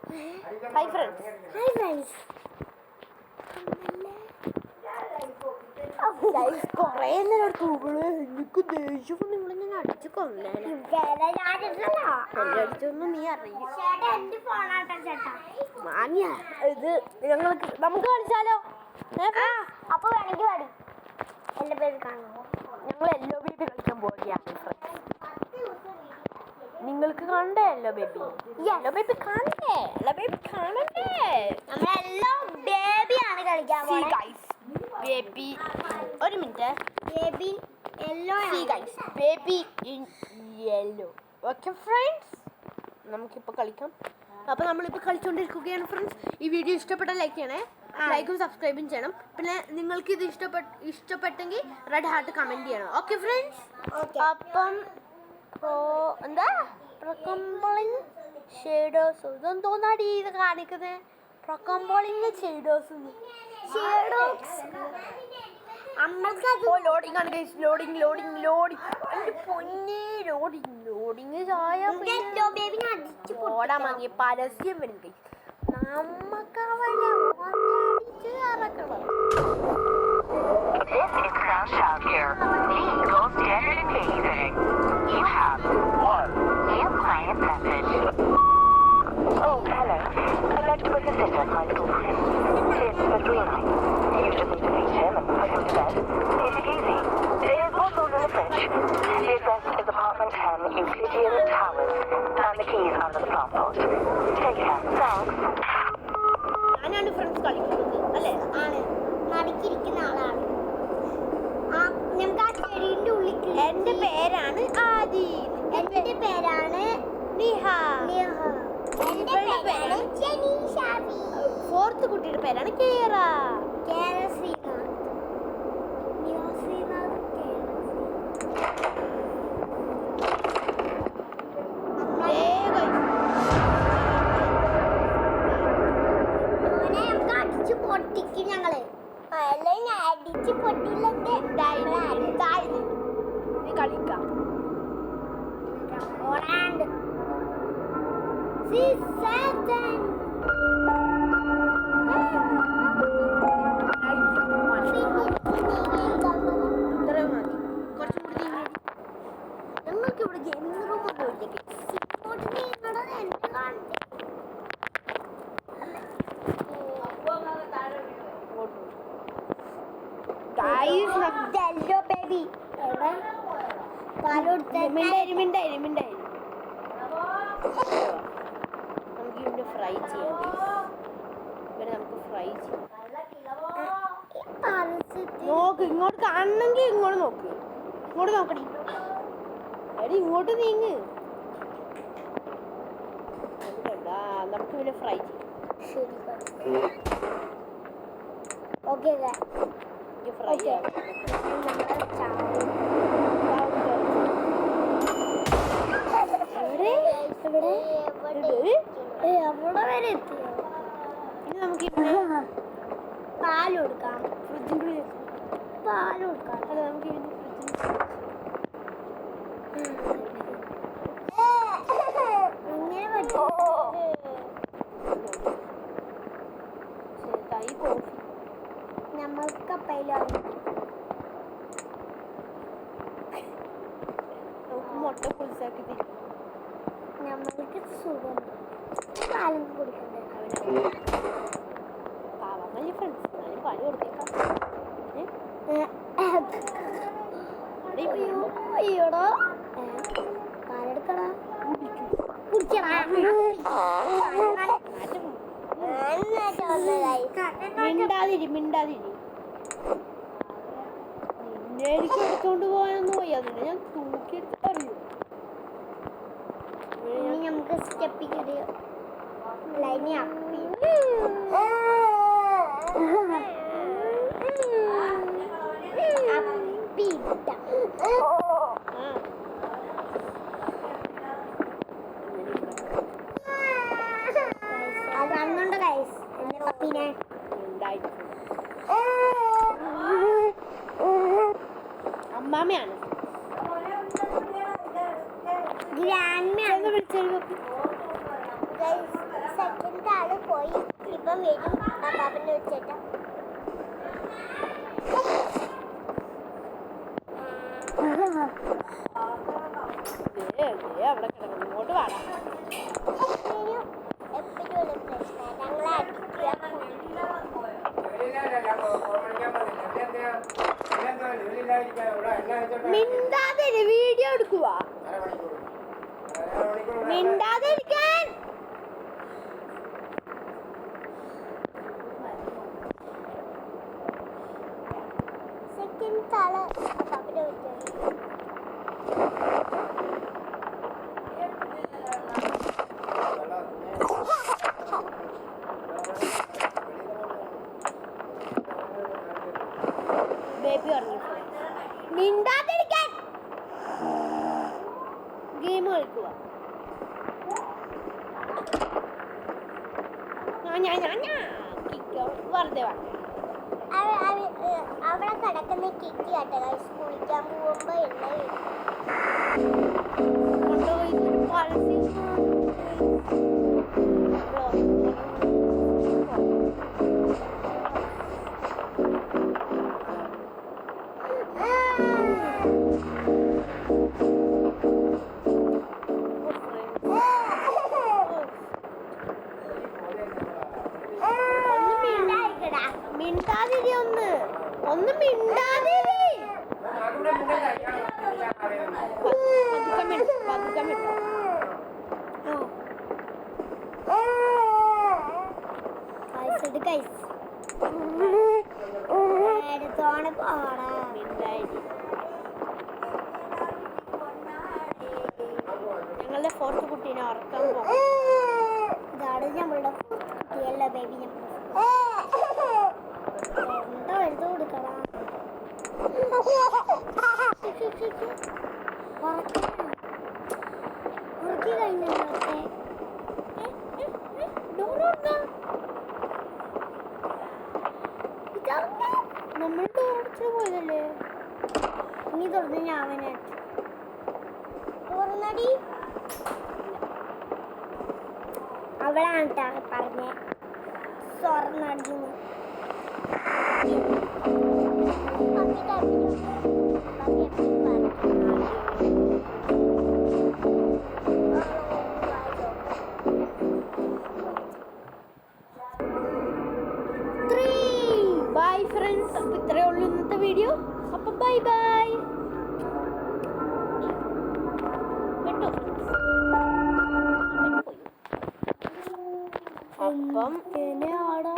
Hi friends. Hi friends. Guys, കുറേ നേരം തൂകള് എനിക്ക് ദേഷ്യം നിങ്ങൾ ഞാൻ അടിച്ചു കൊല്ലേനെ. അടിച്ചൊന്നും നീ അറിയും. മാനിയാ ഇത് നമുക്ക് കളിച്ചാലോ? അപ്പൊ വേണമെങ്കിൽ പാടി എന്റെ പേര് കാണാമോ? ഞങ്ങൾ എല്ലോ ബേബി കളിക്കാൻ പോവുകയാണ്. നിങ്ങൾക്ക് കാണണ്ടേ എല്ലോ ബേബി? എല്ലോ ബേബി കാണണ്ടേ? എല്ലോ ബേബി കാണണ്ടേ? നമ്മളെല്ലോ ബേബിയാണ് കളിക്കാൻ പോകുന്നത്. ബേബി ഒരു minute. Baby yellow guys, baby in yellow. Okay friends, നമുക്കിപ്പോൾ കളിക്കാം. അപ്പോൾ നമ്മളിപ്പോൾ കളിച്ചുകൊണ്ടിരിക്കുകയാണ് ഫ്രണ്ട്സ്. ഈ വീഡിയോ ഇഷ്ടപ്പെട്ടാൽ ലൈക്ക് ചെയ്യണേ, ലൈക്കും സബ്സ്ക്രൈബും ചെയ്യണം. പിന്നെ നിങ്ങൾക്ക് ഇത് ഇഷ്ടപ്പെട്ടെങ്കിൽ റെഡ് ഹാർട്ട് കമൻറ്റ് ചെയ്യണം. Okay friends. അപ്പം എന്താ പ്രൊക്കംബോളിങ് ഷേഡോസ് ഇതെന്തോന്നാടി ഇത് കാണിക്കുന്നത്? പ്രൊക്കംബോളിങ് ഷേഡോസ് ലോഡിങ് ആണ് ഗൈസ്. ലോഡിങ് എൻ്റെ പൊന്നെ ലോഡിങ് ചായ ഓടാ മങ്ങി പരസ്യം വരും ഗൈസ്. നമുക്ക് അവനെ അടിച്ച് ഇറക്കണം. This is Crown Childcare. Please go standard and pacing. You have one new client message. Oh, hello. I'd like to book a sitter at my school. It's for 3 nights. You just need to meet him and put him to bed. Take it easy. There's bottles in the fridge. The address is apartment 10, Euclidean Towers, and the keys under the plant pot. Take care. Thanks. ഞാനാണ് friends കളിക്കുന്നത് അല്ലേ? ആണ്, നടുക്കിരിക്കുന്ന ആളാണ്. നമുക്ക് ആ ചെടിയുടെ ഉള്ളിൽ. എൻ്റെ പേരാണ് ആദി. എന്റെ പേരാണ് നിഹ. എന്റെ പേരാണ് ജനീഷാബി. ഫോർത്ത് കുട്ടിയുടെ പേരാണ് കേറ. ശ്രീനാഥ്. അടിച്ചു പൊട്ടിക്കും ഞങ്ങള്. അല്ലെങ്കിൽ അടിച്ചു പൊട്ടിയില്ലെങ്കിൽ നീ കളിക്കാം. ഓടാണ്ട് ഇത്രയും മതി. കുറച്ചും കൂടി ഞങ്ങൾക്ക് ഇവിടെ ഗെയിമിംഗ് റൂം പോയിട്ടേക്ക്. ബേബി മിണ്ടായി നമുക്ക് ഇവിടെ ഫ്രൈ ചെയ്യാം. ഇവിടെ നമുക്ക് ഫ്രൈ ചെയ്യാം. നോക്ക്, ഇങ്ങോട്ട് കാണണമെങ്കിൽ ഇങ്ങോട്ട് നോക്ക്. ഇങ്ങോട്ട് നോക്കടി. എടി ഇങ്ങോട്ട് നീങ്ങ്. നമുക്ക് പിന്നെ ഫ്രൈ ചെയ്യാം. ഓക്കെ ഫ്രൈ ചെയ്യാം. അവിടെ വരെ എത്തി. ഇനി നമുക്ക് പാല് കൊടുക്കാം. ഫ്രിഡ്ജിൻ്റെ പാല് കൊടുക്കാം. അല്ല നമുക്ക് ഇതിൻ്റെ ഇങ്ങനെ പറ്റും. തൈ കോഫി നമ്മൾക്ക് പൈലാണ്. നമുക്ക് മുട്ട പൊളിച്ചാക്കി തരും. നമ്മൾക്ക് സുഖം പാലും കൊടുക്കണ്ടേ? പാവമല്ലേ ഫ്രണ്ട്സ്, ഞാനും പാല് കൊടുത്തേക്കാം. അയ്യോടോ പാലെടുക്കടാ. കുടിക്കടാ. മിണ്ടാതിരി. നിന്നെ എനിക്ക് എടുത്തോണ്ട് പോകാനൊന്നും പോയി. അതിന് ഞാൻ തൂക്കിയെടുത്ത് പറയൂ. ഇനി നമുക്ക് സ്റ്റെപ്പ് കയറി ലൈനി അപ്പി. അത് വന്നുണ്ട് ഗൈസ് എന്റെ പപ്പീനെ. അമ്മാമ്മയാണ്. ഗ്രാൻഡ് വിളിച്ചു. സെക്കൻഡ് ആള് പോയി. ഇപ്പം വരും പാപ്പനെ വെച്ചിട്ട്. അവിടെ കിടക്കുന്നു, ഇങ്ങോട്ട് വാടാ. എപ്പോഴും ഒരു പ്രശ്നം ഞങ്ങളെ അടിക്കുക. മിണ്ടാതിരി, വീഡിയോ എടുക്കുക. മിണ്ടാതിരിക്കാൻ. സെക്കൻഡ് ആള് പാപ്പനെ വെച്ചു. ബേബി പറഞ്ഞു മിണ്ടാതിരിക്കാൻ. ഗെയിം കളിക്കുക. വെറുതെ വേണം. അവിടെ കിടക്കുന്ന കിക്കി കേട്ടോ കുളിക്കാൻ പോകുമ്പോ എല്ലാം കൊണ്ടുപോയി ഒരു പരസ്യം. മിണ്ടാതിരി, ഒന്ന് മിണ്ടാതിരി. പതുക്കെ മിണ്ടോ. എടുത്തോണെ പോണ ഞങ്ങളുടെ ഫോർത്ത് കുട്ടീനെ ഉറക്കാൻ പോകും. ഇതാണ് നമ്മളുടെ കുട്ടിയല്ല ബേബി. എന്താ എഴുതി കൊടുക്കണം. ഉറക്കി കഴിഞ്ഞു. നമ്മൾ ഡോറടിച്ചു പോയതല്ലേ. ഇനി തുറന്ന് ഞാൻ തുറന്നടി. അവളാണ് കേട്ടോ പറഞ്ഞേ തുറന്നടിന്ന്. Bye friends. അപ്പൊ ഇത്രയേ ഉള്ളൂ ഇന്നത്തെ വീഡിയോ. അപ്പൊ ബൈ ബൈ. അപ്പം എന്നെ ആടാ.